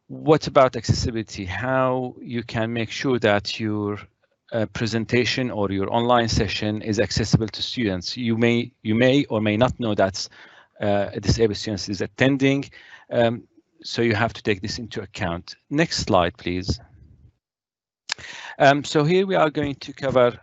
What about accessibility? How you can make sure that your presentation or your online session is accessible to students. You may or may not know that a disabled student is attending, so you have to take this into account. Next slide, please. So here we are going to cover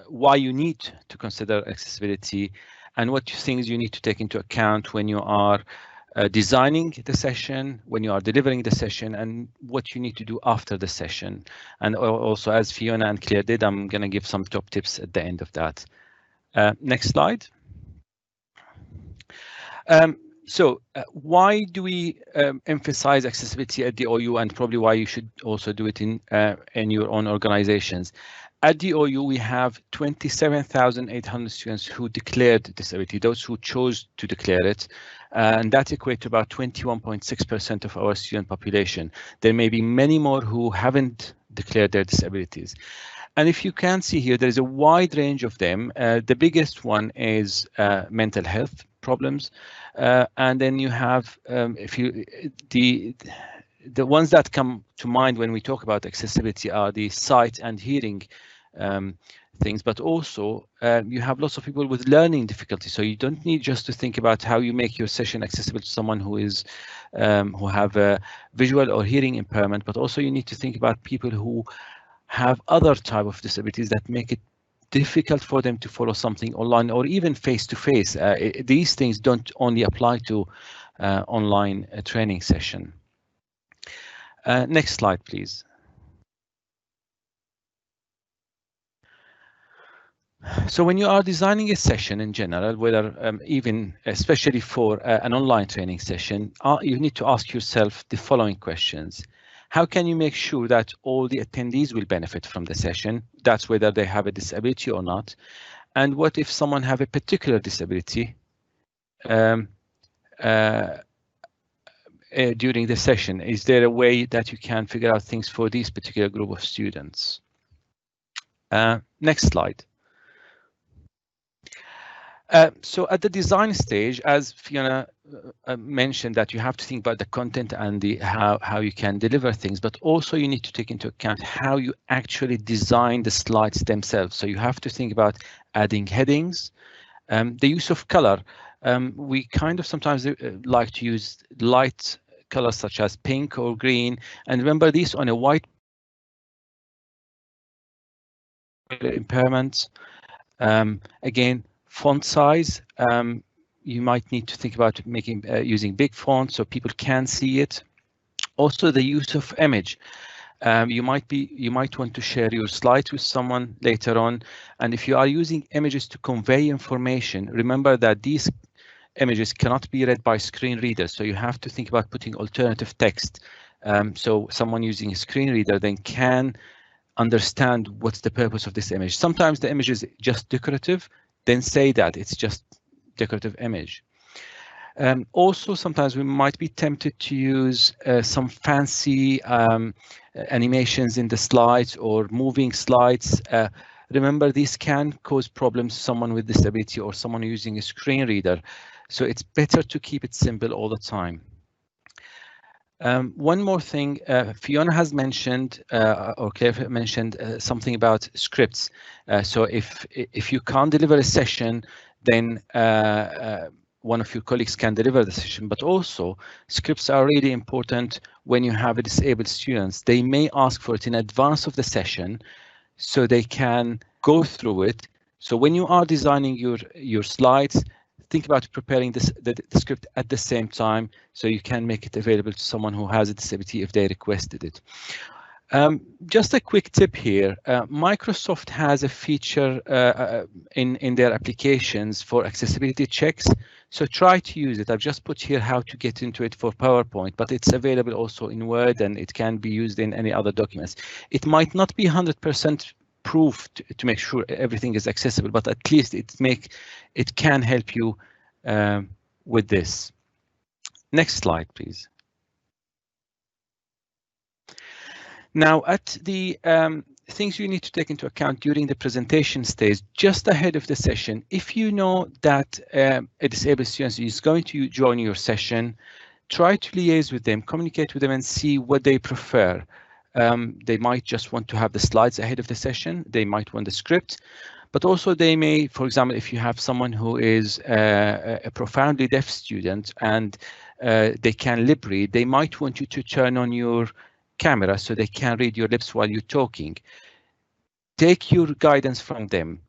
why you need to consider accessibility and what things you need to take into account when you are designing the session, when you are delivering the session, and what you need to do after the session. And also, as Fiona and Claire did, I'm going to give some top tips at the end of that. Next slide. So why do we emphasize accessibility at the OU, and probably why you should also do it in your own organizations? At the OU, we have 27,800 students who declared disability, those who chose to declare it, and that equates to about 21.6% of our student population. There may be many more who haven't declared their disabilities. And if you can see here, there is a wide range of them. The biggest one is mental health problems, and then you have the ones that come to mind when we talk about accessibility are the sight and hearing things, but also you have lots of people with learning difficulties. So you don't need just to think about how you make your session accessible to someone who is who have a visual or hearing impairment, but also you need to think about people who have other type of disabilities that make it difficult for them to follow something online or even face-to-face. These things don't only apply to online training session. Next slide, please. So when you are designing a session in general, whether even especially for an online training session, you need to ask yourself the following questions. How can you make sure that all the attendees will benefit from the session? That's whether they have a disability or not. And what if someone have a particular disability during the session? Is there a way that you can figure out things for this particular group of students? Next slide. So at the design stage, as Fiona mentioned, that you have to think about the content and the how you can deliver things, but also you need to take into account how you actually design the slides themselves. So you have to think about adding headings, the use of color. We kind of sometimes like to use light colors such as pink or green, and remember these on a white impairment. Again, font size, you might need to think about making using big fonts so people can see it. Also, the use of image. You might want to share your slides with someone later on, and if you are using images to convey information, remember that these images cannot be read by screen readers, so you have to think about putting alternative text. So someone using a screen reader then can understand what's the purpose of this image. Sometimes the image is just decorative, then say that it's just decorative image. Also, sometimes we might be tempted to use some fancy animations in the slides or moving slides. Remember, these can cause problems to someone with disability or someone using a screen reader. So it's better to keep it simple all the time. One more thing, Fiona has mentioned, or Claire mentioned something about scripts. So if you can't deliver a session, then one of your colleagues can deliver the session, but also scripts are really important when you have a disabled students. They may ask for it in advance of the session so they can go through it. So when you are designing your slides, think about preparing the script at the same time so you can make it available to someone who has a disability if they requested it. Just a quick tip here. Microsoft has a feature in their applications for accessibility checks, so try to use it. I've just put here how to get into it for PowerPoint, but it's available also in Word and it can be used in any other documents. It might not be 100% proof to make sure everything is accessible, but at least it can help you with this. Next slide, please. Now, at the things you need to take into account during the presentation stage, just ahead of the session, if you know that a disabled student is going to join your session, try to liaise with them, communicate with them, and see what they prefer. They might just want to have the slides ahead of the session. They might want the script, but also they may, for example, if you have someone who is a profoundly deaf student and they can lip read, they might want you to turn on your camera so they can read your lips while you're talking. Take your guidance from them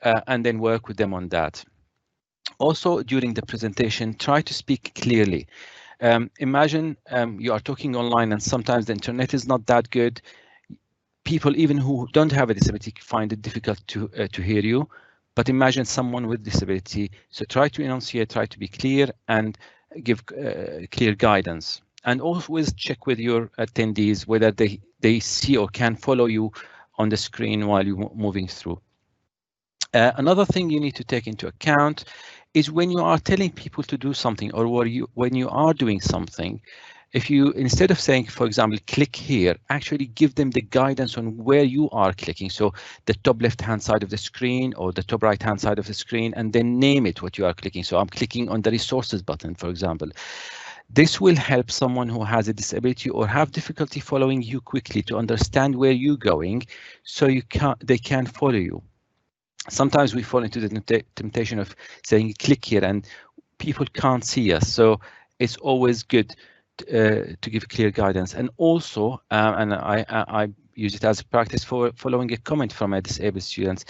and then work with them on that. Also, during the presentation, try to speak clearly. Imagine you are talking online and sometimes the internet is not that good. People, even who don't have a disability, find it difficult to hear you. But imagine someone with disability. So try to enunciate, try to be clear and give clear guidance. And always check with your attendees whether they see or can follow you on the screen while you're moving through. Another thing you need to take into account is when you are telling people to do something, or when you are doing something, if you, instead of saying, for example, click here, actually give them the guidance on where you are clicking. So the top left hand side of the screen or the top right hand side of the screen, and then name it what you are clicking. So I'm clicking on the resources button, for example. This will help someone who has a disability or have difficulty following you quickly to understand where you're going, so they can follow you. Sometimes we fall into the temptation of saying click here and people can't see us. So it's always good to give clear guidance. And also, and I use it as a practice for following a comment from a disabled student.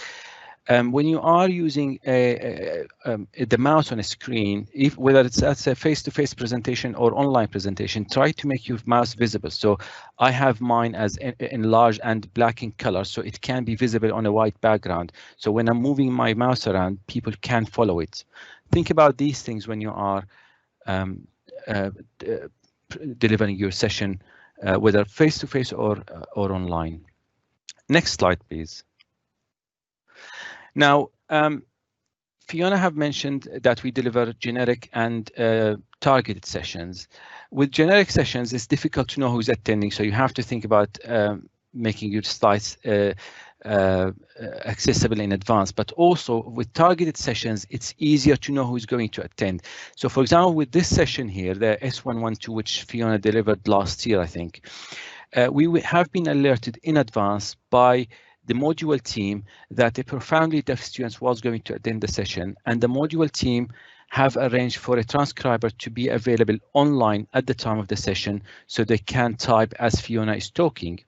When you are using the mouse on a screen, whether it's as a face-to-face presentation or online presentation, try to make your mouse visible. So I have mine as enlarged and black in color, so it can be visible on a white background. So when I'm moving my mouse around, people can follow it. Think about these things when you are delivering your session, whether face-to-face or online. Next slide, please. Now, Fiona have mentioned that we deliver generic and targeted sessions. With generic sessions, it's difficult to know who's attending, so you have to think about making your slides accessible in advance. But also with targeted sessions, it's easier to know who's going to attend. So for example, with this session here, the S112, which Fiona delivered last year, I think, we have been alerted in advance by the module team that a profoundly deaf student was going to attend the session, and the module team have arranged for a transcriber to be available online at the time of the session so they can type as Fiona is talking.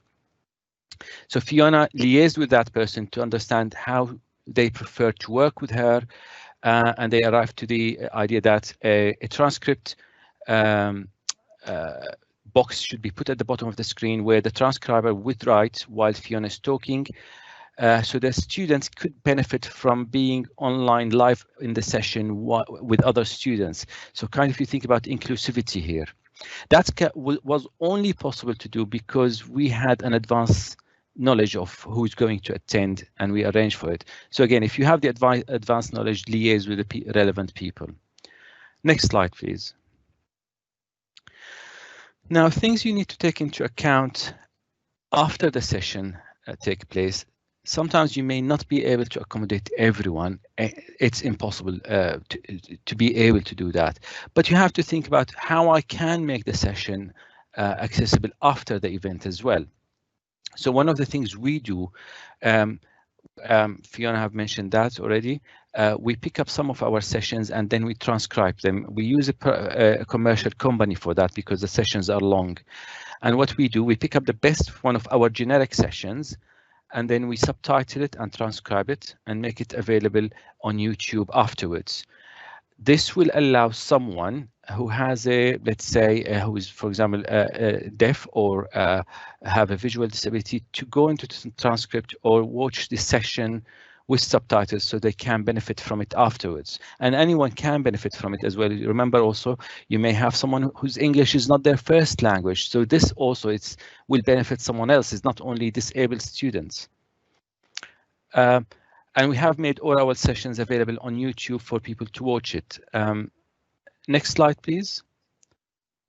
So Fiona liaised with that person to understand how they prefer to work with her, and they arrived to the idea that a transcript box should be put at the bottom of the screen where the transcriber would write while Fiona is talking, so the students could benefit from being online live in the session with other students. So kind of you think about inclusivity here. That was only possible to do because we had an advanced knowledge of who's going to attend and we arranged for it. So again, if you have the advanced knowledge, liaise with the relevant people. Next slide, please. Now, things you need to take into account after the session take place. Sometimes you may not be able to accommodate everyone. It's impossible to be able to do that. But you have to think about how I can make the session accessible after the event as well. So one of the things we do, Fiona have mentioned that already, we pick up some of our sessions and then we transcribe them. We use a commercial company for that because the sessions are long. And what we do, we pick up the best one of our generic sessions, and then we subtitle it and transcribe it and make it available on YouTube afterwards. This will allow someone who has a, let's say, who is, for example, deaf or have a visual disability to go into the transcript or watch the session with subtitles so they can benefit from it afterwards. And anyone can benefit from it as well. Remember also, you may have someone whose English is not their first language. So this also will benefit someone else. It's not only disabled students. And we have made all our sessions available on YouTube for people to watch it. Next slide, please.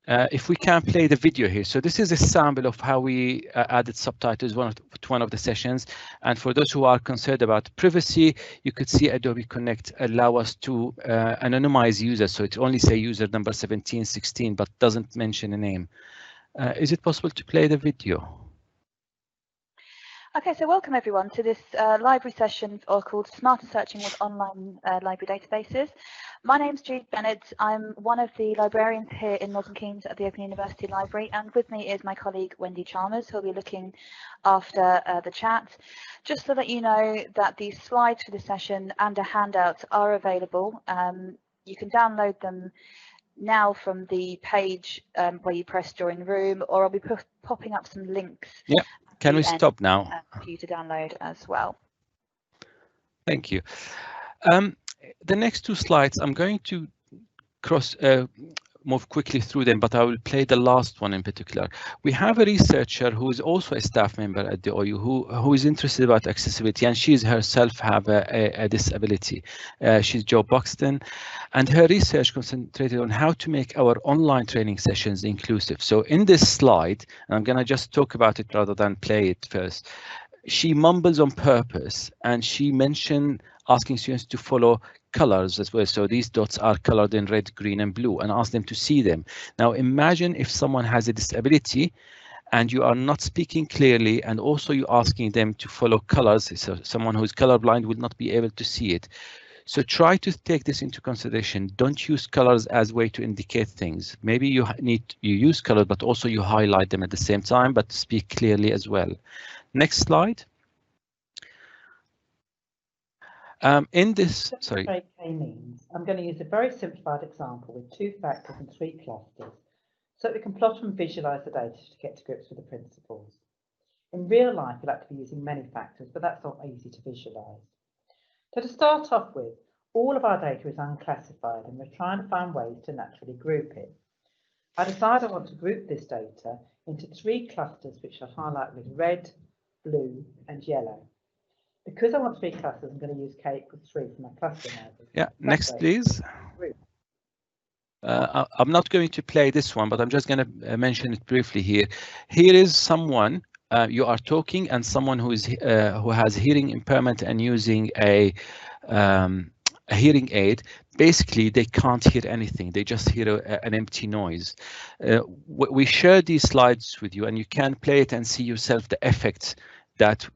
If we can play the video here. So this is a sample of how we added subtitles to one of the sessions. And for those who are concerned about privacy, you could see Adobe Connect allow us to anonymize users. So it only say user number 1716, but doesn't mention a name. Is it possible to play the video? Okay, so welcome everyone to this library session called Smarter Searching with Online Library Databases. My name's Jude Bennett. I'm one of the librarians here in Milton Keynes at the Open University Library, and with me is my colleague Wendy Chalmers, who'll be looking after the chat. Just so that you know that the slides for this session and a handout are available. You can download them now from the page where you press join room, or I'll be popping up some links. Yeah. Can we stop now? For you to download as well. Thank you. The next two slides, I'm going to move quickly through them, but I will play the last one in particular. We have a researcher who is also a staff member at the OU who is interested about accessibility, and she's herself have a disability. She's Jo Buxton, and her research concentrated on how to make our online training sessions inclusive. So in this slide, and I'm going to just talk about it rather than play it first, she mumbles on purpose, and she mentioned asking students to follow colors as well. So these dots are colored in red, green, and blue, and ask them to see them. Now imagine if someone has a disability and you are not speaking clearly, and also you're asking them to follow colors. So someone who is colorblind will not be able to see it. So try to take this into consideration. Don't use colors as a way to indicate things. Maybe you use colors, but also you highlight them at the same time, but speak clearly as well. Next slide. In this, sorry. Means, I'm going to use a very simplified example with 2 factors and 3 clusters, so that we can plot and visualize the data to get to grips with the principles. In real life, you'll have to be using many factors, but that's not easy to visualize. So to start off with, all of our data is unclassified, and we're trying to find ways to naturally group it. I decide I want to group this data into 3 clusters, which I'll highlight with red, blue, and yellow. Because I want 3 clusters, I'm going to use K equals 3 for my cluster analysis. Yeah, next please. I'm not going to play this one, but I'm just going to mention it briefly here. Here is someone you are talking, and someone who has hearing impairment and using a hearing aid. Basically, they can't hear anything. They just hear an empty noise. We share these slides with you, and you can play it and see yourself the effects that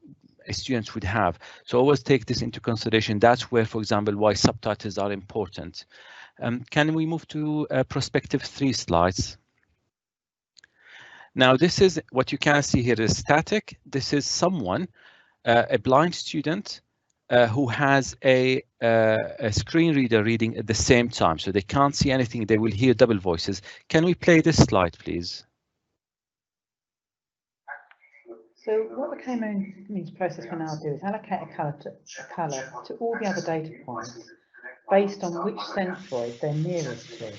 students would have. So always take this into consideration. That's where, for example, why subtitles are important. Can we move to prospective 3 slides? Now, this is what you can see here is static. This is someone, a blind student who has a screen reader reading at the same time. So they can't see anything. They will hear double voices. Can we play this slide, please? So what the K-means process will now do is allocate a colour to all the other data points based on which centroid they're nearest to.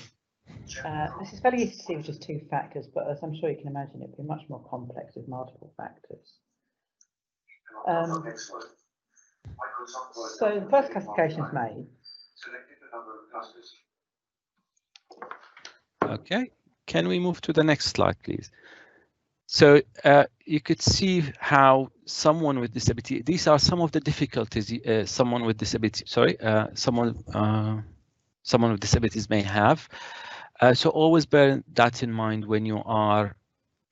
This is very easy to see with just 2 factors, but as I'm sure you can imagine, it'd be much more complex with multiple factors. So the first classification is made. Okay, can we move to the next slide, please? So you could see how someone with disability, these are some of the difficulties someone with disability, someone with disabilities may have. So always bear that in mind when you are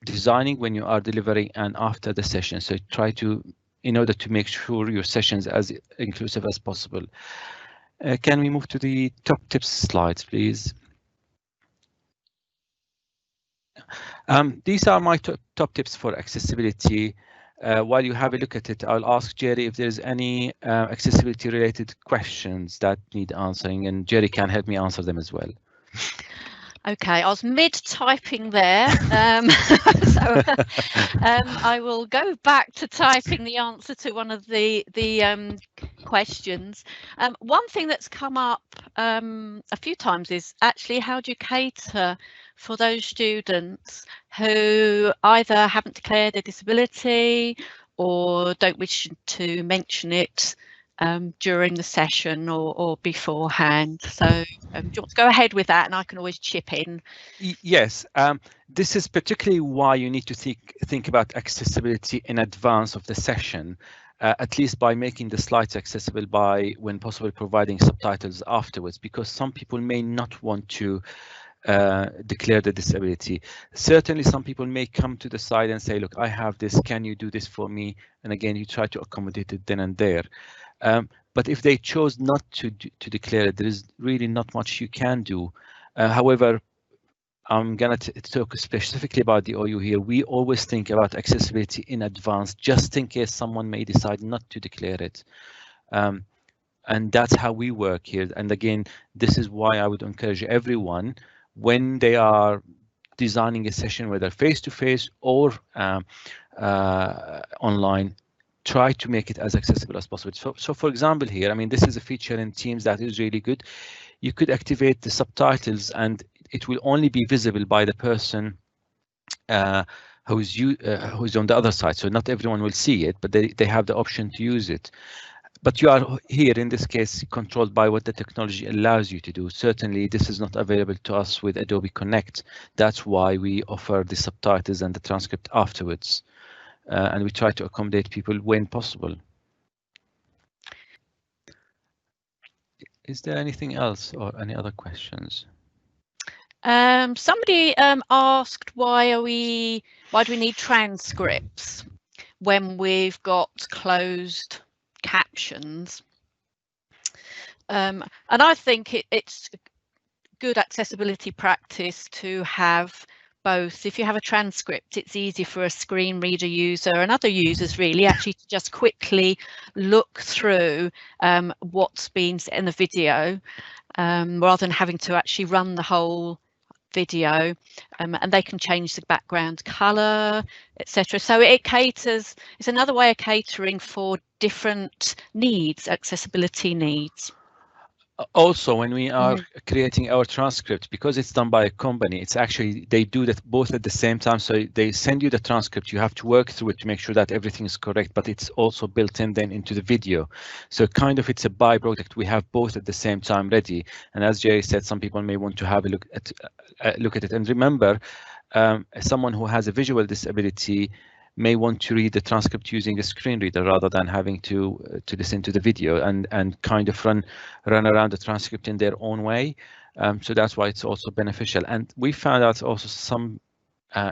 designing, when you are delivering, and after the session. So try to, in order to make sure your sessions as inclusive as possible. Can we move to the top tips slides, please? These are my top tips for accessibility. While you have a look at it, I'll ask Jerry if there's any accessibility related questions that need answering, and Jerry can help me answer them as well. Okay, I was mid-typing there, so I will go back to typing the answer to one of the questions. One thing that's come up a few times is actually how do you cater for those students who either haven't declared a disability or don't wish to mention it during the session or beforehand. So do you want to go ahead with that, and I can always chip in? Yes, this is particularly why you need to think about accessibility in advance of the session, at least by making the slides accessible, by when possible providing subtitles afterwards, because some people may not want to declare the disability. Certainly some people may come to the side and say, look, I have this, can you do this for me? And again, you try to accommodate it then and there. But if they chose not to declare it, there is really not much you can do. However, I'm going to talk specifically about the OU here. We always think about accessibility in advance, just in case someone may decide not to declare it. And that's how we work here. And again, this is why I would encourage everyone, when they are designing a session, whether face-to-face or online, try to make it as accessible as possible. So for example here, I mean, this is a feature in Teams that is really good. You could activate the subtitles and it will only be visible by the person who's on the other side. So not everyone will see it, but they have the option to use it. But you are here, in this case, controlled by what the technology allows you to do. Certainly, this is not available to us with Adobe Connect. That's why we offer the subtitles and the transcript afterwards. And we try to accommodate people when possible. Is there anything else or any other questions? Somebody asked why do we need transcripts when we've got closed captions, and I think it's good accessibility practice to have both. If you have a transcript, it's easy for a screen reader user and other users really actually to just quickly look through what's been said in the video, rather than having to actually run the whole video, and they can change the background color, etc. So it caters, it's another way of catering for different needs, accessibility needs. Also, when we are creating our transcript, because it's done by a company, it's actually, they do that both at the same time. So they send you the transcript, you have to work through it to make sure that everything is correct, but it's also built in then into the video. So kind of it's a byproduct. We have both at the same time ready. And as Jerry said, some people may want to have a look at it. And remember, someone who has a visual disability may want to read the transcript using a screen reader rather than having to listen to the video and kind of run around the transcript in their own way. So that's why it's also beneficial. And we found out also some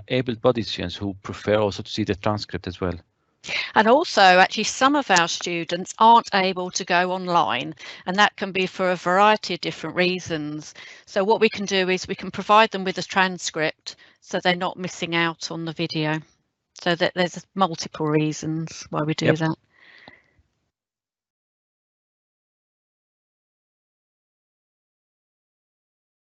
able-bodied students who prefer also to see the transcript as well. And also, actually, some of our students aren't able to go online, and that can be for a variety of different reasons. So what we can do is we can provide them with a transcript so they're not missing out on the video. So that there's multiple reasons why we do that.